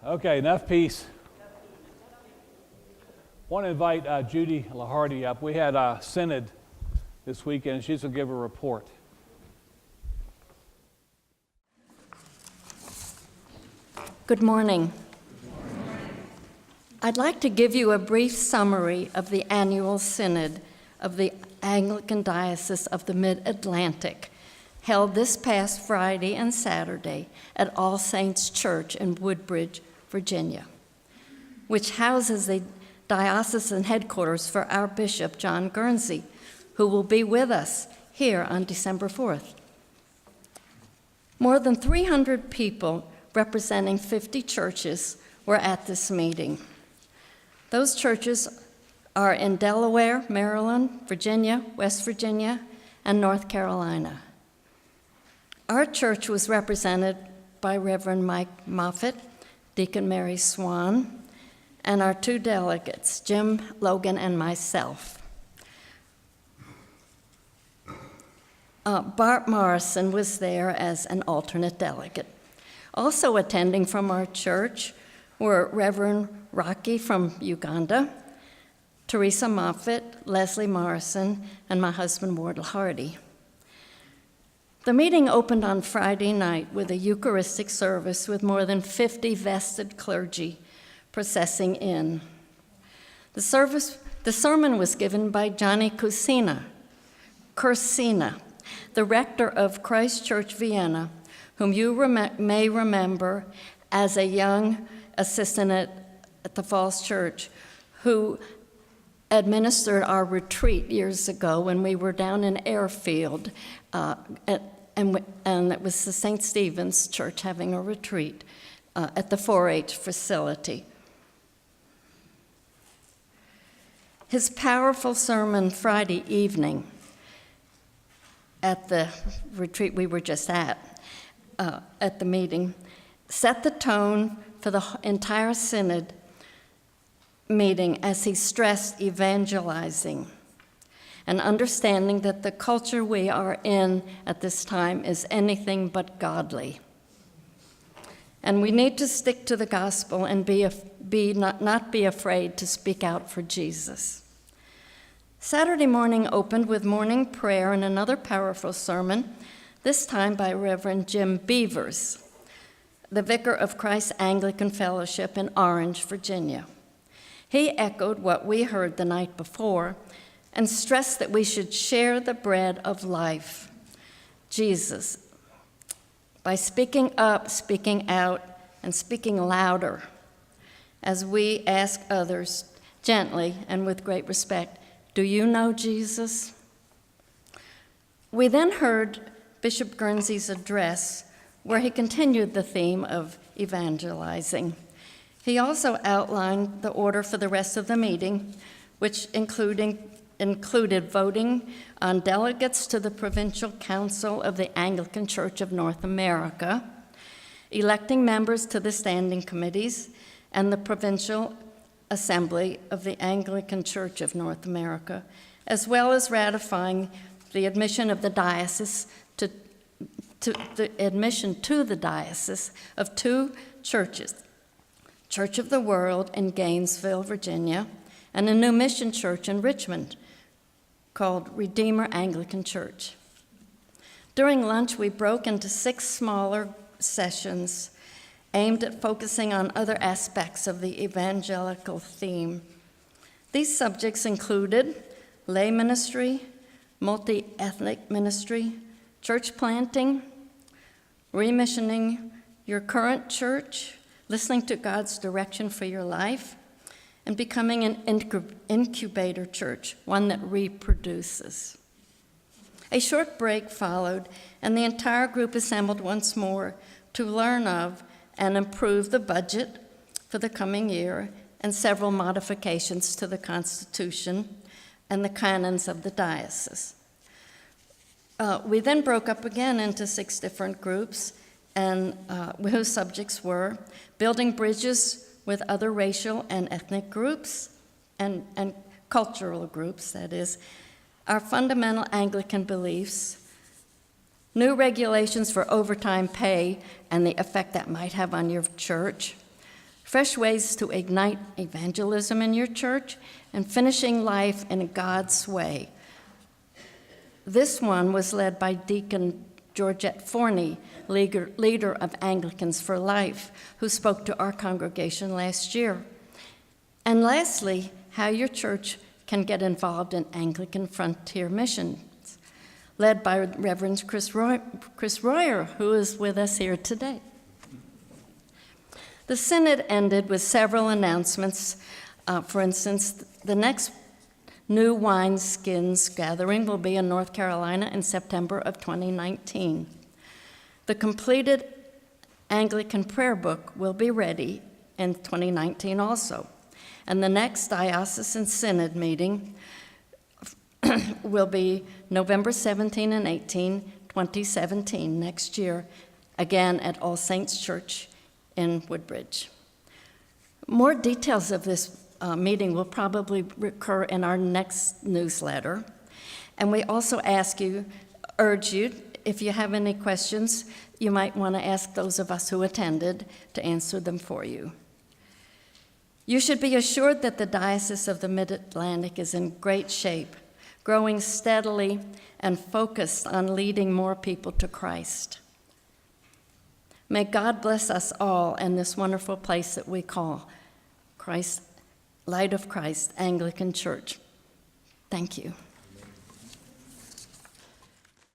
Okay, enough peace. I want to invite Judy LeHardy up. We had a Synod this weekend. She's going to give a report. Good morning. I'd like to give you a brief summary of the annual Synod of the Anglican Diocese of the Mid-Atlantic, held this past Friday and Saturday at All Saints Church in Woodbridge, Virginia, which houses the diocesan headquarters for our Bishop, John Guernsey, who will be with us here on December 4th. More than 300 people representing 50 churches were at this meeting. Those churches are in Delaware, Maryland, Virginia, West Virginia, and North Carolina. Our church was represented by Reverend Mike Moffitt, Deacon Mary Swan, and our two delegates, Jim Logan and myself. Bart Morrison was there as an alternate delegate. Also attending from our church were Reverend Rocky from Uganda, Teresa Moffitt, Leslie Morrison, and my husband, Ward LeHardy. The meeting opened on Friday night with a Eucharistic service with more than 50 vested clergy processing in. The sermon was given by Johnny Kursina, the rector of Christ Church Vienna, whom you may remember as a young assistant at the Falls Church, who administered our retreat years ago when we were down in Airfield, and it was the St. Stephen's Church having a retreat at the 4-H facility. His powerful sermon Friday evening at the retreat we were just at the meeting, set the tone for the entire Synod meeting as he stressed evangelizing and understanding that the culture we are in at this time is anything but godly. And we need to stick to the gospel and not be afraid to speak out for Jesus. Saturday morning opened with morning prayer and another powerful sermon, this time by Reverend Jim Beavers, the vicar of Christ Anglican Fellowship in Orange, Virginia. He echoed what we heard the night before and stressed that we should share the bread of life, Jesus, by speaking up, speaking out, and speaking louder as we ask others gently and with great respect, do you know Jesus? We then heard Bishop Guernsey's address, where he continued the theme of evangelizing. He also outlined the order for the rest of the meeting, which included voting on delegates to the Provincial Council of the Anglican Church of North America, electing members to the standing committees, and the Provincial Assembly of the Anglican Church of North America, as well as ratifying the admission of the diocese to the diocese of two churches, Church of the World in Gainesville, Virginia, and a new mission church in Richmond called Redeemer Anglican Church. During lunch, we broke into 6 smaller sessions aimed at focusing on other aspects of the evangelical theme. These subjects included lay ministry, multi-ethnic ministry, church planting, remissioning your current church, listening to God's direction for your life, and becoming an incubator church, one that reproduces. A short break followed, and the entire group assembled once more to learn of and improve the budget for the coming year and several modifications to the Constitution and the canons of the diocese. We then broke up again into 6 different groups, and whose subjects were building bridges with other racial and ethnic groups and cultural groups, that is, our fundamental Anglican beliefs, new regulations for overtime pay and the effect that might have on your church, fresh ways to ignite evangelism in your church, and finishing life in God's way. This one was led by Deacon Georgette Forney, leader of Anglicans for Life, who spoke to our congregation last year. And lastly, how your church can get involved in Anglican Frontier Missions, led by Reverend Chris Royer, who is with us here today. The Synod ended with several announcements. For instance, the next New Wineskins gathering will be in North Carolina in September of 2019. The completed Anglican prayer book will be ready in 2019 also. And the next Diocesan Synod meeting will be November 17 and 18, 2017, next year, again at All Saints Church in Woodbridge. More details of this meeting will probably recur in our next newsletter. And we also urge you, if you have any questions, you might want to ask those of us who attended to answer them for you. You should be assured that the Diocese of the Mid-Atlantic is in great shape, growing steadily and focused on leading more people to Christ. May God bless us all in this wonderful place that we call Christ, Light of Christ Anglican Church. Thank you.